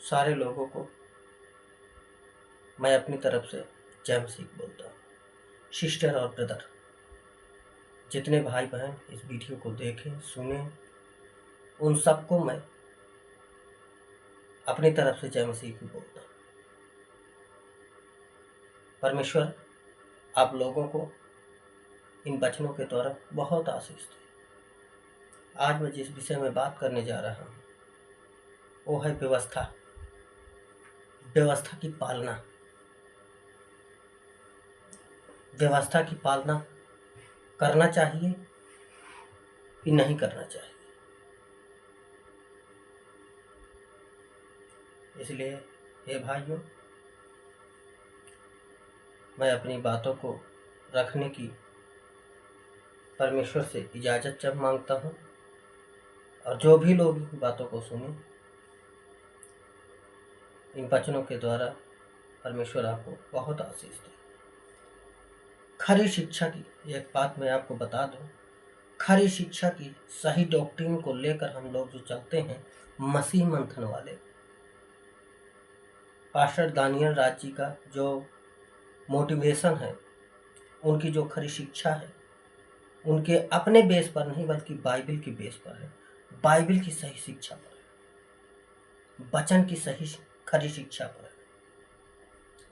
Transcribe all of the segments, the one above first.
सारे लोगों को मैं अपनी तरफ से जय मसीह बोलता हूँ। सिस्टर और ब्रदर, जितने भाई बहन इस वीडियो को देखें सुने, उन सबको मैं अपनी तरफ से जय मसीह बोलता हूँ। परमेश्वर आप लोगों को इन वचनों के द्वारा बहुत आशीष दे। आज मैं जिस विषय में बात करने जा रहा हूँ वो है व्यवस्था। व्यवस्था की पालना। व्यवस्था की पालना करना चाहिए कि नहीं करना चाहिए। इसलिए हे भाइयों, मैं अपनी बातों को रखने की परमेश्वर से इजाज़त जब मांगता हूँ, और जो भी लोग इन बातों को सुने, इन वचनों के द्वारा परमेश्वर आपको बहुत आशीष दे। खरी शिक्षा की एक बात मैं आपको बता दूं, खरी शिक्षा की सही डॉक्ट्रिन को लेकर हम लोग जो चलते हैं, मसीह मंथन वाले पास्टर दानियल राज जी का जो मोटिवेशन है, उनकी जो खरी शिक्षा है, उनके अपने बेस पर नहीं बल्कि बाइबल की बेस पर है। बाइबल की सही शिक्षा पर है, वचन की सही खरी शिक्षा पर है।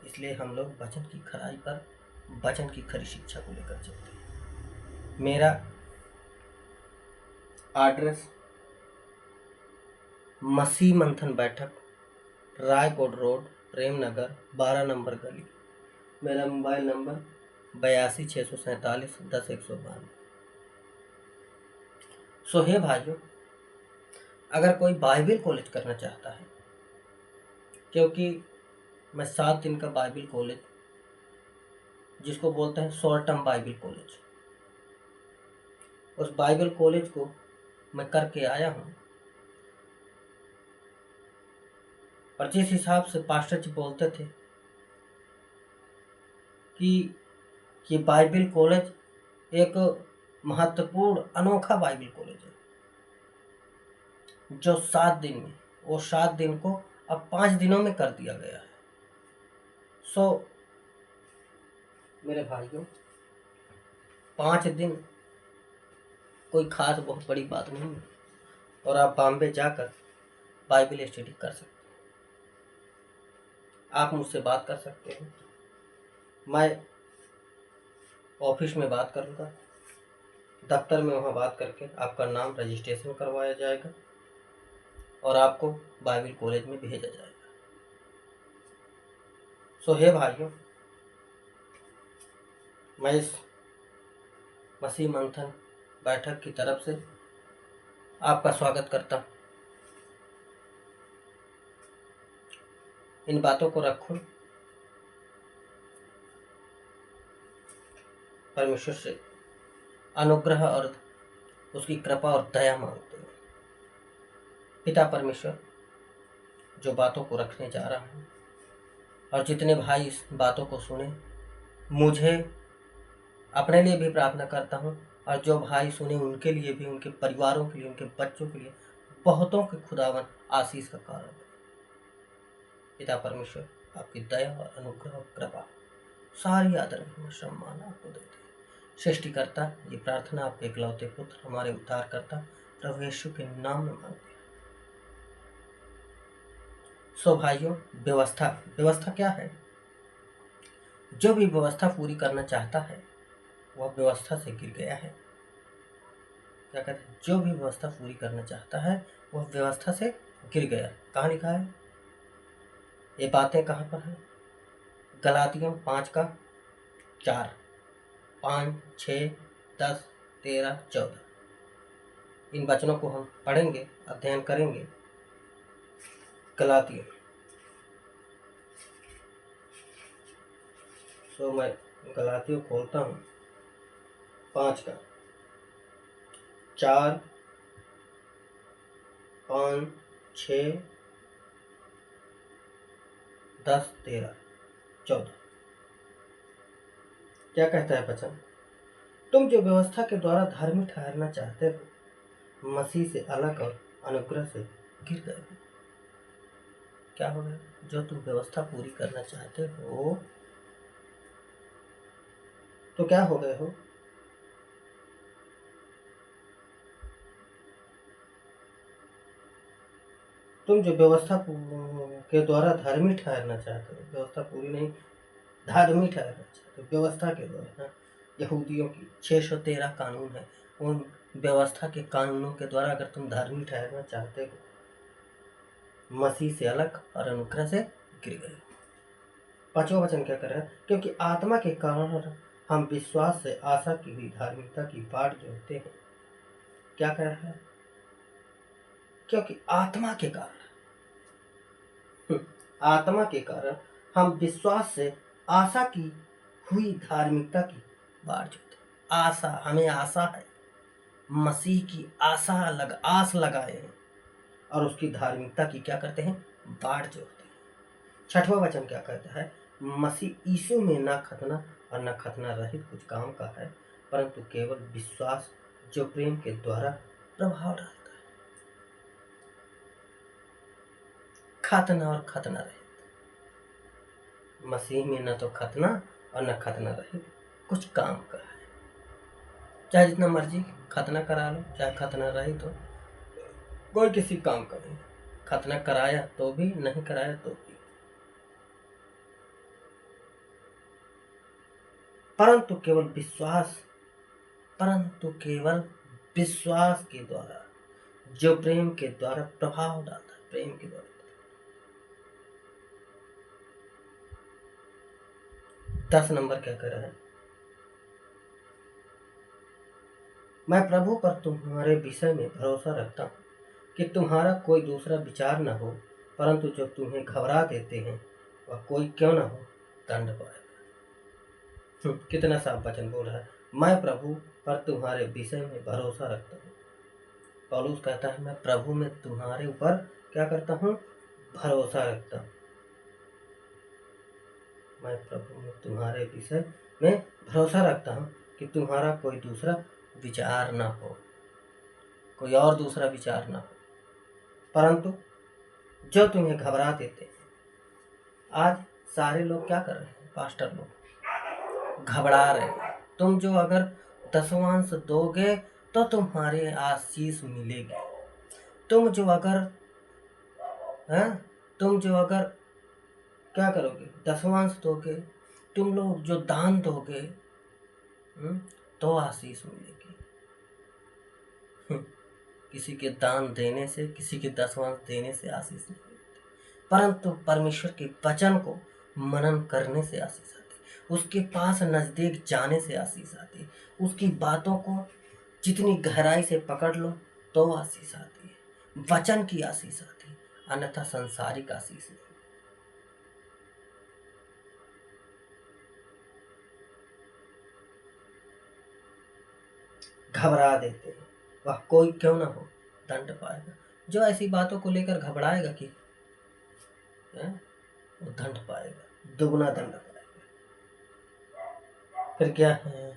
इसलिए हम लोग वचन की खराई पर, वचन की खरी शिक्षा को लेकर चलते हैं। मेरा एड्रेस मसीह मंथन बैठक, रायकोट रोड, प्रेमनगर, 12 नंबर गली। मेरा मोबाइल नंबर 82 647 10 192। सो हे भाइयों, अगर कोई बाइबल कॉलेज करना चाहता है, क्योंकि मैं 7 दिन का बाइबल कॉलेज, जिसको बोलते हैं शॉर्ट टर्म बाइबल कॉलेज, उस बाइबल कॉलेज को मैं करके आया हूँ। और जिस हिसाब से पास्टर जी बोलते थे कि ये बाइबल कॉलेज एक महत्वपूर्ण अनोखा बाइबल कॉलेज है, जो 7 दिन में, वो 7 दिन को अब 5 दिनों में कर दिया गया है। सो मेरे भाइयों, 5 दिन कोई खास बहुत बड़ी बात नहीं है, और आप बॉम्बे जाकर बाइबल स्टडी कर सकते हैं। आप मुझसे बात कर सकते हैं, मैं ऑफिस में बात करूँगा, दफ्तर में वहाँ बात करके आपका नाम रजिस्ट्रेशन करवाया जाएगा और आपको बाइबल कॉलेज में भेजा जाएगा। सो हे भाइयों, मैं इस मसीह मंथन बैठक की तरफ से आपका स्वागत करता हूँ। इन बातों को रखूं, परमेश्वर से अनुग्रह और उसकी कृपा और दया मांगते हैं। पिता परमेश्वर, जो बातों को रखने जा रहा हूँ, और जितने भाई इस बातों को सुने, मुझे अपने लिए भी प्रार्थना करता हूँ, और जो भाई सुने उनके लिए भी, उनके परिवारों के लिए, उनके बच्चों के लिए बहुतों के खुदावन आशीष का कारण है। पिता परमेश्वर आपकी दया और अनुग्रह और कृपा, सारी आदर और सम्मान आपको देते हैं। सृष्टिकर्ता, ये प्रार्थना आपके इकलौते पुत्र, हमारे उद्धारकर्ता प्रभु यीशु के नाम में मांगते हैं। सो भाइयों, व्यवस्था क्या है? जो भी व्यवस्था पूरी करना चाहता है वह व्यवस्था से गिर गया है। क्या कहते हैं? जो भी व्यवस्था पूरी करना चाहता है वह व्यवस्था से गिर गया। कहाँ लिखा है? ये बातें कहाँ पर है? गलातियों 5:4, 5, 6, 10, 13, 14। इन वचनों को हम पढ़ेंगे, अध्ययन करेंगे। गलातियों, सो मैं गलातियों खोलता हूँ, 5:4, 5, 6, 10, 13, 14। क्या कहता है वचन? तुम जो व्यवस्था के द्वारा धार्मिक ठहरना चाहते हो, मसीह से अलग और अनुग्रह से गिर गए हो। क्या हो गया? जो तुम व्यवस्था पूरी करना चाहते हो, तो क्या हो गए हो? तुम जो व्यवस्था के द्वारा धार्मिक ठहरना चाहते हो, व्यवस्था पूरी नहीं, धार्मिक ठहरना चाहते हो व्यवस्था के द्वारा। हाँ? यहूदियों की 613 कानून है, उन व्यवस्था के कानूनों के द्वारा अगर तुम धार्मिक ठहरना चाहते हो, मसीह से अलग और अनुग्रह से गिर गए। पांचवा वचन क्या कर रहा है? क्योंकि आत्मा के कारण हम विश्वास से आशा की हुई धार्मिकता की बाट जोड़ते हैं। क्या कर रहा है? क्योंकि आत्मा के कारण, आत्मा के कारण हम विश्वास से आशा की हुई धार्मिकता की बाट जोड़ते हैं। आशा, हमें आशा है, मसीह की आस लगाए हैं और उसकी धार्मिकता की क्या करते हैं? बाट जोड़ते हैं। छठवां वचन क्या कहता है? मसीह यीशु में न खतना और न खतना रहित कुछ काम का है, परंतु केवल विश्वास जो प्रेम के द्वारा प्रभाव डालता है। खतना और खतना रहित, मसीह में न तो खतना और न खतना रहित कुछ काम का है। चाहे जितना मर्जी खतना करा लो, चाहे खतना रहित हो, कोई किसी काम का नहीं। खतना कराया तो भी, नहीं कराया तो भी। परंतु केवल विश्वास के द्वारा जो प्रेम के द्वारा प्रभाव डालता है, प्रेम के द्वारा। 10 नंबर क्या कर रहा है? मैं प्रभु पर तुम्हारे विषय में भरोसा रखता हूँ कि तुम्हारा कोई दूसरा विचार न हो, परंतु जो तुम्हें घबरा देते हैं वह कोई क्यों न हो दंड पाएगा। कितना साफ वचन बोल रहा है। मैं प्रभु पर तुम्हारे विषय में भरोसा रखता हूँ। पौलुस कहता है मैं प्रभु में तुम्हारे ऊपर क्या करता हूँ? भरोसा रखता हूँ। मैं प्रभु में तुम्हारे विषय में भरोसा रखता हूँ कि तुम्हारा कोई दूसरा विचार ना हो, कोई और दूसरा विचार ना हो, परंतु जो तुम्हें घबरा देते हैं। आज सारे लोग क्या कर रहे हैं? पास्टर लोग घबरा रहे हैं। तुम जो अगर दसवांश दोगे तो तुम्हारे आशीष मिलेगी। तुम जो अगर क्या करोगे? दसवांश दोगे, तुम लोग जो दान दोगे, तो आशीष मिलेगी। किसी के दान देने से, किसी के दसवांश देने से आशीष नहीं मिलती, परंतु परमेश्वर के वचन को मनन करने से आशीष आती, उसके पास नजदीक जाने से आशीष आती, उसकी बातों को जितनी गहराई से पकड़ लो तो आशीष आती है, वचन की आशीष आती है, अन्यथा संसारिक आशीष नहीं। घबरा देते हैं, वह कोई क्यों ना हो दंड पाएगा। जो ऐसी बातों को लेकर घबराएगा कि वो दंड पाएगा, दुगना दंड पाएगा। फिर क्या है?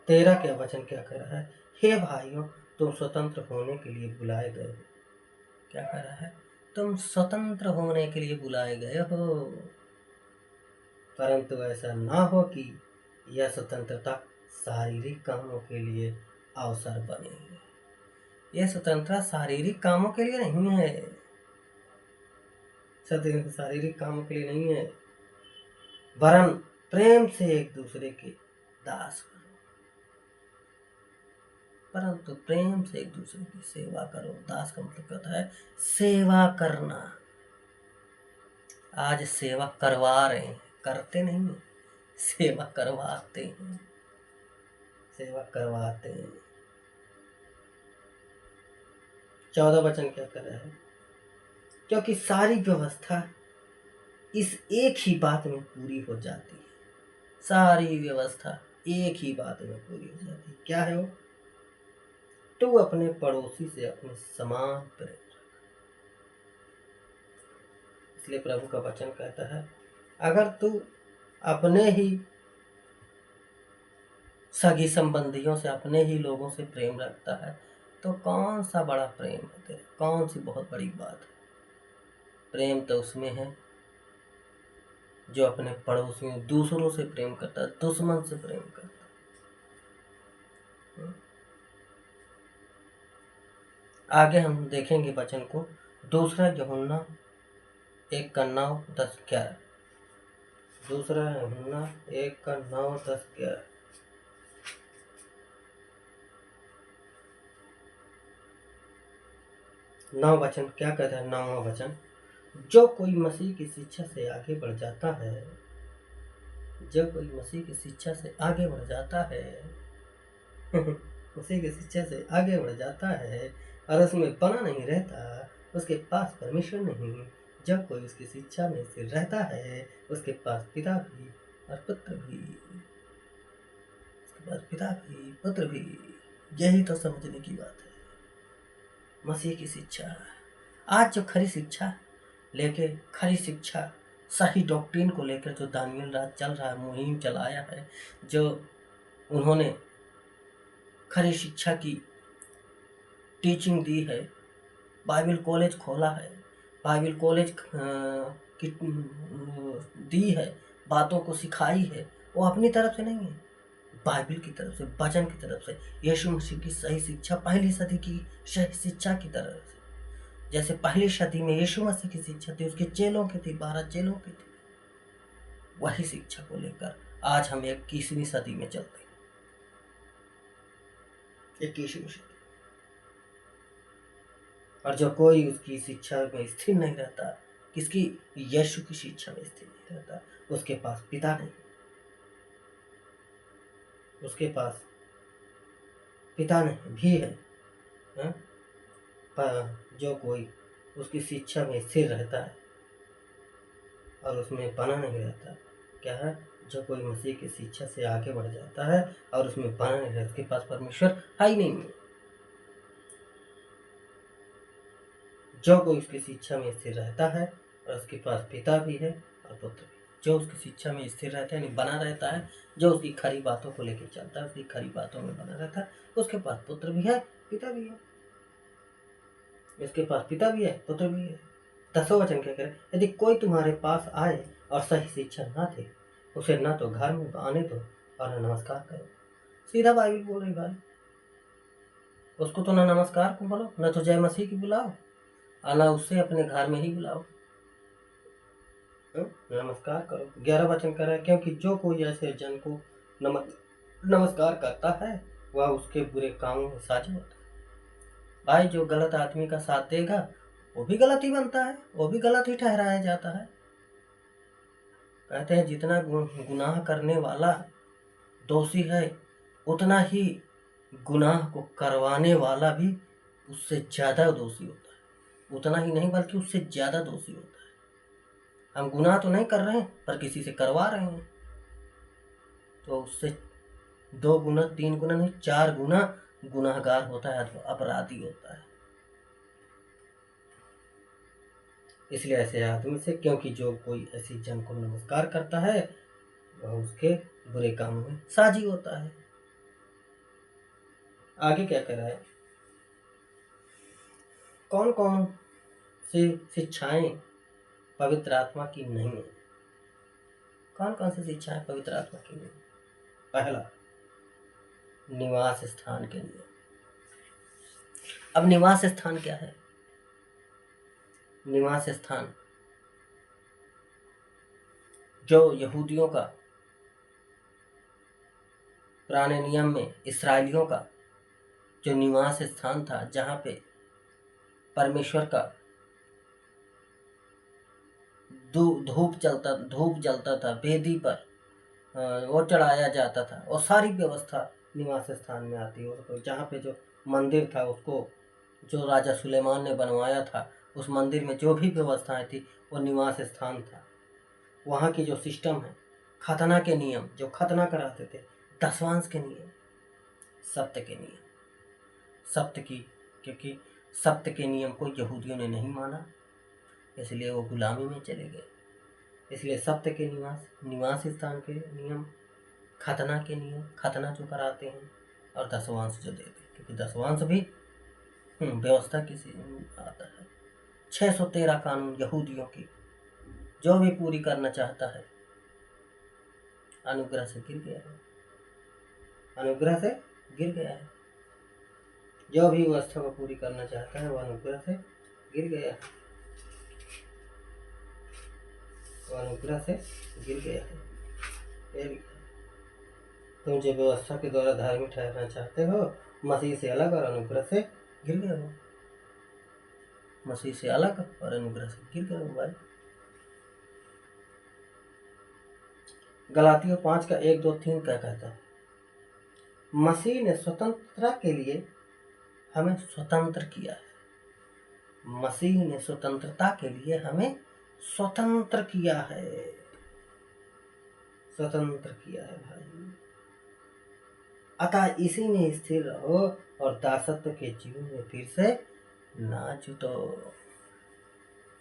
13 क्या वचन क्या कह रहा है? हे भाइयों, तुम स्वतंत्र होने के लिए बुलाए गए हो। क्या कह रहा है? तुम स्वतंत्र होने के लिए बुलाए गए हो, परंतु ऐसा ना हो कि यह स्वतंत्रता शारीरिक कामों के लिए अवसर बने। यह स्वतंत्रता शारीरिक कामों के लिए नहीं है, शारीरिक कामों के लिए नहीं है, वरन प्रेम से एक दूसरे के दास बनो। परंतु प्रेम से एक दूसरे की सेवा करो। दास का मतलब कहता है सेवा करना। आज सेवा करवा रहे हैं, करते नहीं हैं, सेवा करवाते हैं, सेवा करवाते हैं। 14 वचन क्या कर रहा है? क्योंकि सारी व्यवस्था इस एक ही बात में पूरी हो जाती है। सारी व्यवस्था एक ही बात में पूरी हो जाती है। क्या है वो? तू अपने पड़ोसी से अपने समान प्रेम रख। इसलिए प्रभु का वचन कहता है अगर तू अपने ही सगी संबंधियों से, अपने ही लोगों से प्रेम रखता है, तो कौन सा बड़ा प्रेम है तेरा, कौन सी बहुत बड़ी बात है। प्रेम तो उसमें है जो अपने पड़ोसियों, दूसरों से प्रेम करता है, दुश्मन से प्रेम करता है। आगे हम देखेंगे वचन को। दूसरा यूहन्ना 1:9-10-11। दूसरा यूहन्ना 1:9-10-11। 9 वचन क्या कहता है? 9वां वचन, जो कोई मसीह की शिक्षा से आगे बढ़ जाता है, जो कोई मसीह की शिक्षा से आगे बढ़ जाता है मसीह की शिक्षा से आगे बढ़ जाता है और उसमें बना नहीं रहता, उसके पास परमेश्वर नहीं। जब कोई उसकी शिक्षा में स्थिर रहता है, उसके पास पिता भी और पुत्र भी, उसके पास पिता भी पुत्र भी। यही तो समझने की बात है। मसीह की शिक्षा, आज जो खरी शिक्षा लेके, खरी शिक्षा, सही डॉक्ट्रिन को लेकर जो दानियल राज चल रहा है, मुहिम चलाया है, जो उन्होंने खरी शिक्षा की टीचिंग दी है, बाइबल कॉलेज खोला है, बाइबल कॉलेज की दी है, बातों को सिखाई है, वो अपनी तरफ से नहीं है, बाइबल की तरफ से, वचन की तरफ से, यीशु मसीह की सही शिक्षा, पहली सदी की सही शिक्षा की तरफ से। जैसे पहली सदी में यीशु मसीह की शिक्षा थी, उसके चेलों की थी, 12 चेलों की थी, वही शिक्षा को लेकर आज हम 21वीं सदी में चलते हैं। 21वीं सदी, और जो कोई उसकी शिक्षा में स्थिर नहीं रहता, किसकी? यीशु की शिक्षा में स्थिर नहीं रहता, उसके पास पिता नहीं, उसके पास पिता नहीं भी है, है? पर जो कोई उसकी शिक्षा में स्थिर रहता है और उसमें बना नहीं रहता, क्या है? जो कोई मसीह की शिक्षा से आगे बढ़ जाता है और उसमें बना नहीं रहता, उसके पास परमेश्वर है ही नहीं। जो कोई उसकी शिक्षा में स्थिर रहता है और उसके पास पिता भी है और पुत्र भी, जो उसकी शिक्षा में स्थिर रहता है, यानी बना रहता है, जो उसकी खरी बातों को लेकर चलता है, उसकी खरी बातों में बना रहता है, उसके पास पुत्र भी है, पिता भी है। इसके पास पिता भी है, पुत्र भी है। 10वां वचन क्या करे? यदि कोई तुम्हारे पास आए और सही शिक्षा ना दे, उसे ना तो घर में आने दो और न नमस्कार करो। सीधा बाइबल बोल रही भाई, उसको तो ना नमस्कार को बोलो, ना तो जय मसीह की बुलाओ, और ना उससे अपने घर में ही बुलाओ। नमस्कार करो। 11 वचन कर रहा है, क्योंकि जो कोई ऐसे जन को नमस्कार करता है, वह उसके बुरे कामों में साझी होता है। भाई, जो गलत आदमी का साथ देगा, वो भी गलत ही बनता है, वो भी गलत ही ठहराया जाता है। कहते हैं जितना गुनाह करने वाला दोषी है, उतना ही गुनाह को करवाने वाला भी उससे ज्यादा दोषी होता है। उतना ही नहीं, बल्कि उससे ज्यादा दोषी होता है। हम गुनाह तो नहीं कर रहे हैं, पर किसी से करवा रहे हैं, तो उससे 2 गुना, 3 गुना नहीं, 4 गुना गुनाहगार होता है, अपराधी होता है। इसलिए ऐसे आदमी से, क्योंकि जो कोई ऐसी जन को नमस्कार करता है, वह उसके बुरे कामों में साझी होता है। आगे क्या कह रहा है? कौन कौन सी शिक्षाएं पवित्र आत्मा की नहीं है? कौन कौन सी शिक्षाएं पवित्र आत्मा की नहीं? पहला, निवास स्थान के लिए। अब निवास स्थान क्या है? निवास स्थान जो यहूदियों का, पुराने नियम में इस्राएलियों का जो निवास स्थान था, जहाँ पे परमेश्वर का धूप जलता था, वेदी पर वो चढ़ाया जाता था, और सारी व्यवस्था निवास स्थान में आती है। जहाँ पे जो मंदिर था, उसको जो राजा सुलेमान ने बनवाया था, उस मंदिर में जो भी व्यवस्थाएं थी, वो निवास स्थान था। वहाँ की जो सिस्टम है, खतना के नियम, जो खतना कराते थे, दशवांश के नियम, सत्य के नियम, सत्य की, क्योंकि सत्य के नियम को यहूदियों ने नहीं माना, इसलिए वो गुलामी में चले गए। इसलिए सत्य के निवास स्थान के नियम, खतना के नियम, खतना जो कराते हैं, और दसवांश जो देते हैं, क्योंकि दसवांश भी व्यवस्था किसी आता है। 613 कानून यहूदियों की, जो भी पूरी करना चाहता है अनुग्रह से गिर गया है, अनुग्रह से गिर गया है। जो भी व्यवस्था को पूरी करना चाहता है वो अनुग्रह से गिर गया है, वो अनुग्रह से गिर गया है। ये लिखा है, तुम जो व्यवस्था के द्वारा धार्मिक ठहरना चाहते हो, मसीह से अलग और अनुग्रह से गिर गए हो। मसीह से अलग और अनुग्रह से गिर गए हो भाई। गलातियों 5 का 1, 2, 3 क्या कहता है? मसीह ने स्वतंत्रता के लिए हमें स्वतंत्र किया है। मसीह ने स्वतंत्रता के लिए हमें स्वतंत्र किया है, स्वतंत्र किया है भाई। अतः इसी में स्थिर रहो और दासत्व के जीवन में फिर से ना जुटो।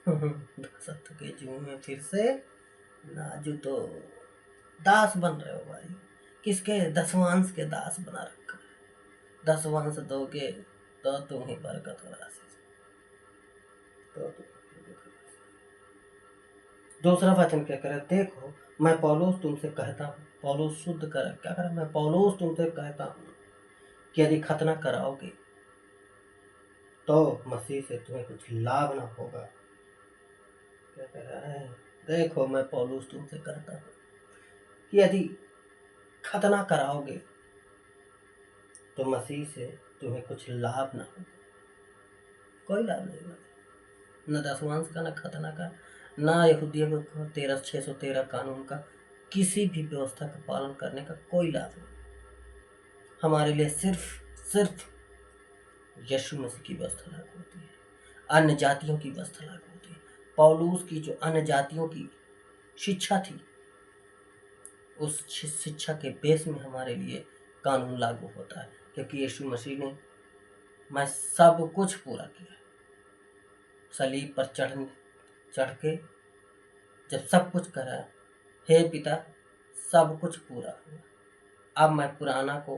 दासत्व के जीवन में फिर से ना जुटो। दास बन रहे हो भाई, किसके? दसवांश के दास बना रखा है। दसवांश दोगे तो तुम ही बरकत हो राशि, तो दूसरा वचन क्या करे? देखो मैं पौलुस तुमसे कहता हूँ, पौलुस शुद्ध कर क्या करे? मैं पौलुस तुमसे कहता हूँ कि यदि खतना कराओगे तो मसीह से तुम्हें कुछ लाभ ना होगा। क्या कह रहा है? देखो मैं पौलुस तुमसे कहता हूँ कि यदि खतना कराओगे तो मसीह से तुम्हें कुछ लाभ ना होगा, कोई लाभ नहीं होगा। न दसवांश का, न खतना का, न यहूदियों को 613 कानून का, किसी भी व्यवस्था का पालन करने का कोई लाभ नहीं। हमारे लिए सिर्फ यीशु मसीह की व्यवस्था लागू होती है, अन्य जातियों की व्यवस्था लागू होती है। पौलुस की जो अन्य जातियों की शिक्षा थी, उस शिक्षा के बेस में हमारे लिए कानून लागू होता है, क्योंकि यीशु मसीह ने मैं सब कुछ पूरा किया। सलीब पर चढ़ के जब सब कुछ करा, हे पिता सब कुछ पूरा हुआ, अब मैं पुराना को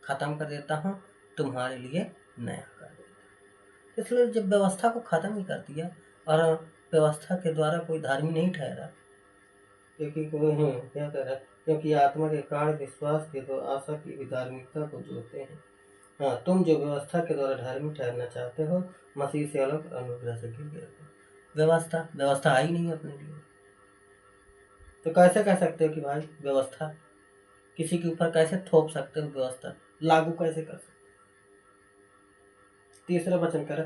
खत्म कर देता हूँ, तुम्हारे लिए नया कर देता हूँ। इसलिए जब व्यवस्था को खत्म ही कर दिया और व्यवस्था के द्वारा कोई धार्मिक नहीं ठहरा, क्योंकि क्या कर रहा है? क्योंकि आत्मा के कारण विश्वास के तो आशा की भी धार्मिकता को जोड़ते हैं। हाँ, तुम जो व्यवस्था के द्वारा धार्मिक ठहरना चाहते हो, मसीह से अलग अनुग्रह से गिर गए हो। व्यवस्था आई नहीं अपने लिए, तो कैसे कह सकते हो कि भाई व्यवस्था? किसी के ऊपर कैसे थोप सकते हो? व्यवस्था लागू कैसे कर सकते? तीसरा वचन कर,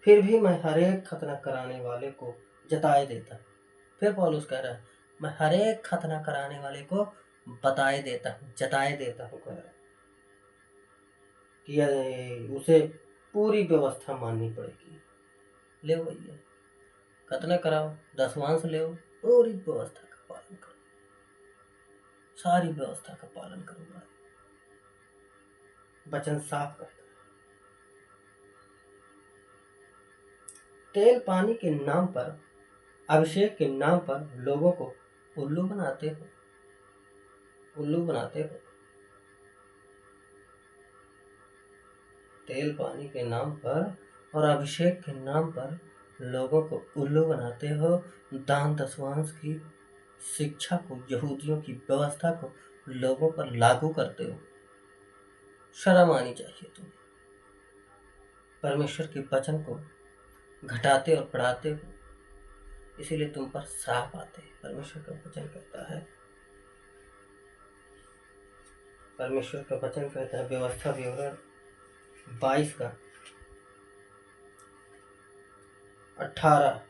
फिर भी मैं हरेक खतना कराने वाले को जताए देता। फिर पौलुस कह रहा है, मैं हरेक खतना कराने वाले को बताए देता हूँ, जताए देता हूँ, कह रहा है कि उसे पूरी व्यवस्था माननी पड़ेगी। ले भैया, खतना कराओ, दसवांश ले, पूरी व्यवस्था का पालन करो, सारी व्यवस्था का पालन करो भाई। वचन साफ करता है। तेल पानी के नाम पर, अभिषेक के नाम पर लोगों को उल्लू बनाते हो, उल्लू बनाते हो। तेल पानी के नाम पर और अभिषेक के नाम पर लोगों को उल्लू बनाते हो। दान दसवांश की शिक्षा को, यहूदियों की व्यवस्था को लोगों पर लागू करते हो। शर्म आनी चाहिए तुम्हें। परमेश्वर के वचन को घटाते और बढ़ाते हो, इसीलिए तुम पर श्राप आते हैं। परमेश्वर का वचन कहता है, परमेश्वर का वचन कहता है, व्यवस्था विवरण 22 का 18,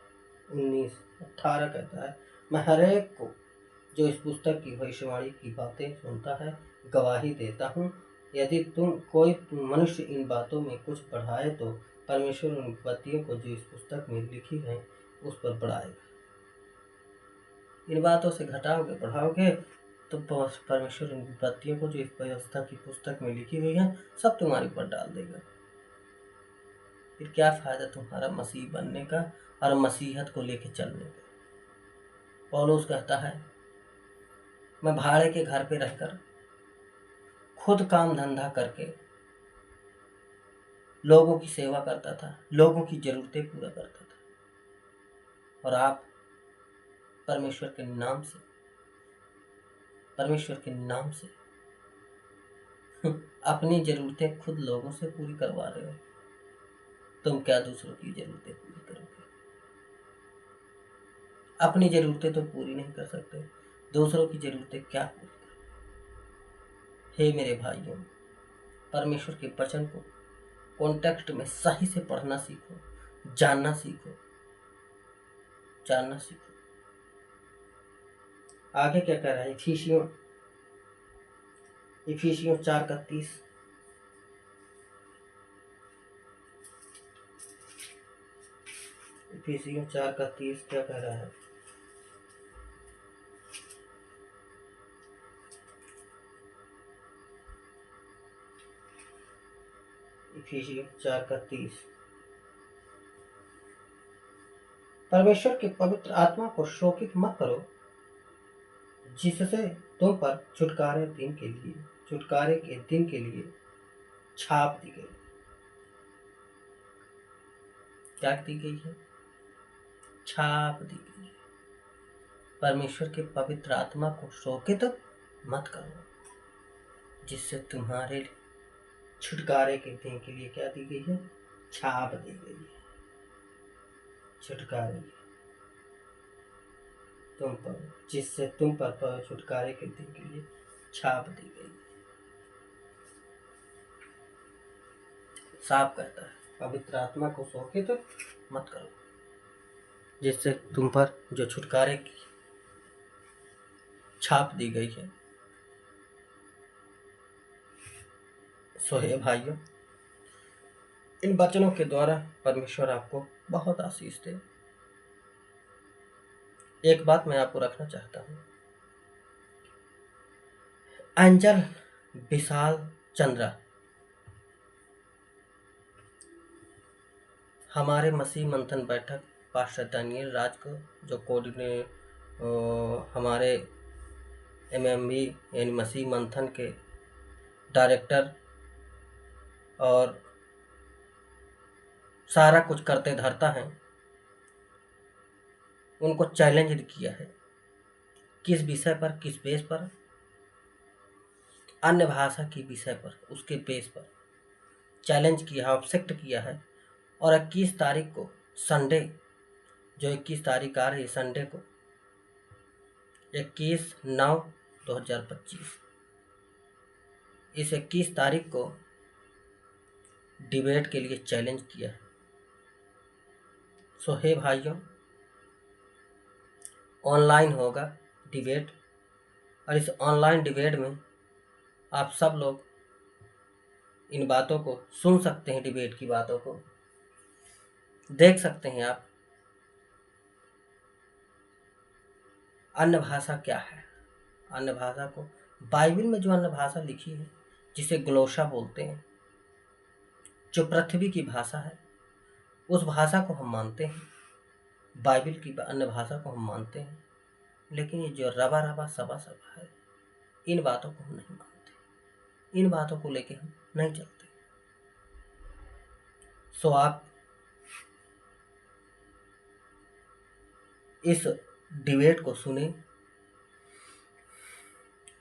19, 18 कहता है, मैं हरेक को जो इस पुस्तक की भविष्यवाणी की बातें सुनता है गवाही देता हूँ। यदि कोई मनुष्य इन बातों में कुछ बढ़ाए तो परमेश्वर उन विपत्तियों को जो इस पुस्तक में लिखी है उस पर बढ़ाएगा। इन बातों से घटाओगे बढ़ाओगे तो परमेश्वर उन विपत्तियों को जो इस व्यवस्था की पुस्तक में लिखी हुई है सब तुम्हारे ऊपर डाल देगा। फिर क्या फायदा तुम्हारा मसीह बनने का और मसीहत को लेकर चलने का? पौलुस कहता है मैं भाड़े के घर पे रहकर खुद काम धंधा करके लोगों की सेवा करता था, लोगों की जरूरतें पूरा करता था। और आप परमेश्वर के नाम से अपनी जरूरतें खुद लोगों से पूरी करवा रहे हो। तुम क्या दूसरों की जरूरतें पूरी करोगे? अपनी जरूरतें तो पूरी नहीं कर सकते, दूसरों की जरूरतें क्या पूरी करोगे? हे मेरे भाइयों, परमेश्वर के वचन को कॉन्टेक्स्ट में सही से पढ़ना सीखो, जानना सीखो। आगे क्या कह रहा है? इफिसियों 4:31। इफिसियों 4:30 क्या कह रहा है? इफिसियों 4:30। परमेश्वर के पवित्र आत्मा को शोकित मत करो, जिससे तुम पर छुटकारे के दिन के लिए छाप दी गई। क्या दी गई है? छाप दी गई है। परमेश्वर के पवित्र आत्मा को शोकित मत करो, जिससे तुम्हारे छुटकारे के दिन के लिए क्या दी गई है? छाप दी गई है। छुटकारे तुम पर, जिससे तुम पर छुटकारे के दिन के लिए छाप दी गई। साफ कहता है, पवित्र आत्मा को शोकित मत करो, जिससे तुम पर जो छुटकारे की छाप दी गई है। सो हे भाइयों, इन वचनों के द्वारा परमेश्वर आपको बहुत आशीष दे। एक बात मैं आपको रखना चाहता हूँ। एंजल विशाल चंद्रा हमारे मसीह मंथन बैठक पास्टर दानियल राज को, जो हमारे MMB यानी मसीह मंथन के डायरेक्टर और सारा कुछ करते धरता है, उनको चैलेंज किया है। किस विषय पर? किस बेस पर? अन्य भाषा की विषय पर, उसके बेस पर चैलेंज किया है, ऑब्जेक्ट किया है। और 21 तारीख को संडे, जो 21 तारीख आ रही है संडे को, 21/9/2025, इस 21 तारीख को डिबेट के लिए चैलेंज किया है। सो हे भाइयों, ऑनलाइन होगा डिबेट, और इस ऑनलाइन डिबेट में आप सब लोग इन बातों को सुन सकते हैं, डिबेट की बातों को देख सकते हैं आप। अन्य भाषा क्या है? अन्य भाषा को बाइबल में जो अन्य भाषा लिखी है, जिसे ग्लोसा बोलते हैं, जो पृथ्वी की भाषा है, उस भाषा को हम मानते हैं। बाइबल की अन्य भाषा को हम मानते हैं, लेकिन ये जो रबा रबा सबा सबा है, इन बातों को हम नहीं मानते, इन बातों को लेके हम नहीं चलते। सो आप इस डिबेट को सुने,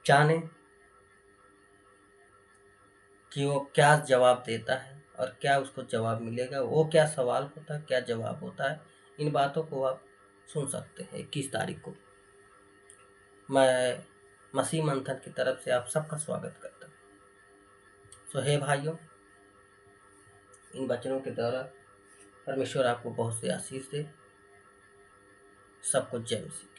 जाने कि वो क्या जवाब देता है और क्या उसको जवाब मिलेगा, वो क्या सवाल होता है, क्या जवाब होता है। इन बातों को आप सुन सकते हैं 21 तारीख को। मैं मसीह मंथन की तरफ से आप सबका स्वागत करता हूँ। सो हे भाइयों, इन वचनों के द्वारा परमेश्वर आपको बहुत से आशीष दे। सबको जय मसीह।